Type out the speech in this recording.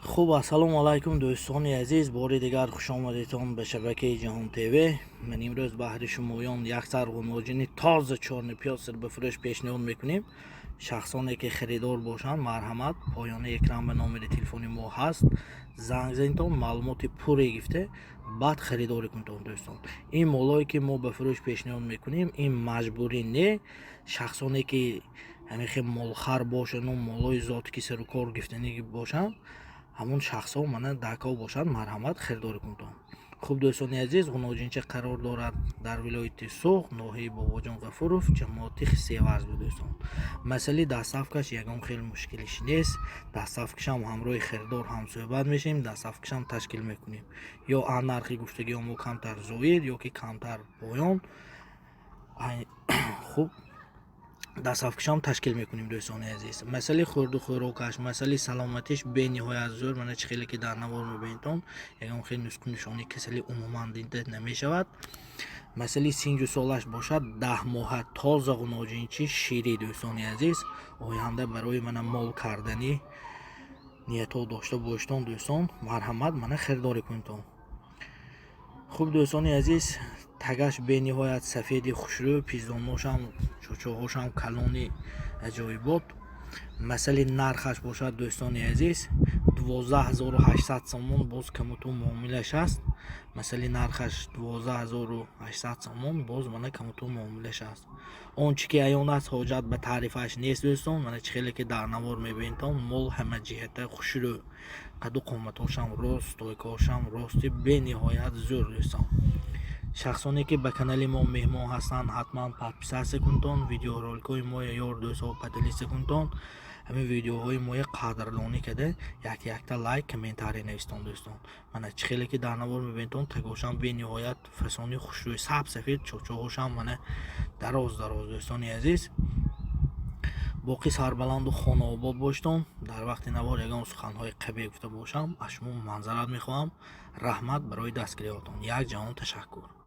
خب السلام علیکم دوستان عزیز، باری دیگر خوش آمدیدتان به شبکه جهان تیوی. من امروز به شمایان یک سرغ نوجینی تازه چارن پیاز به فروش پیشنهاد میکنیم. شخصانی که خریدار باشند مرحمت پایان اکران به نامه تلفنی ما هست، زنگ زنید معلومات پوری گفته بعد خریداری کنید دوستان. این مالایی که ما به فروش پیشنهاد میکنیم این مجبوری نه. شخصانی که همیشه مالخر باشند و مالای ذاتی که سر و کار گفتنی باشند همون شخص ها منه دکا باشند مرحمت خریداری کنید. خوب دوستان عزیز، غنوجینچه قرار دارد در ولایت سوخ ناحیه باباجان غفورов جماعتی سیورز بود دوستان. مسئله دستافکش یگان خیلی مشکلش نیست. دستافکش هم همراه خریدار هم صحبت میشیم، دستافکش هم تشکیل میکنیم. یا نرخی گفتگی هم کمتر زاید یا که کمتر پایان. خوب دستافکش هم تشکیل میکنیم دوستان عزیز. مسئله خورد و خوراکش، مسئله سلامتیش به نهایت زور من خیلی که در نوار میبینید یگان خیلی نشانی کسلی عموما دیده نمیشود. مسئله سینج و سالش باشد 10 ماه تازه غنوجینچی شیری دوستان عزیز. آینده برای من مال کردنی نیتو داشته باشید دوستان مرحمت من خریداری کنید. خوب دوستان عزیز، تگش به نهایت سفید خوشرو، پیزدانش هم چوچوهاش هم کلانی عجایبات. مسئله نرخش باشد دوستان عزیز 12800 سومون باز کمتو معاملش است. مسئله نرخش 12800 سومون باز من کمتو معاملش است. آنچه که عیان است حاجت به تعریفش نیست دوستان. من خیلی که در نوار میبینید مال همه جهت خوشرو، قد و قامتاش هم راست، تایکاش هم راستی به نهایت زور دوستان. شخصانی که به کانال ما مهمان هستند حتما پادپیس کنید، ویدیو رولک های ما یار دوستا پادلیست کنید. همین ویدیوهای ما قدردانی کده یک تا لایک کامنتاری نوشتن دوستان. من خیلی که در نوار میبینید تگاشم به نهایت فسانی خوشروی سفید چوچوهاشم من دراز دوستان عزیز. باقی سربلند و خانه آباد باشتم. در وقت نوار یگان سخنهای قبیح گفته باشم از شما منظرت میخواهم. رحمت برای دستگیریاتون. یک جهان تشکر.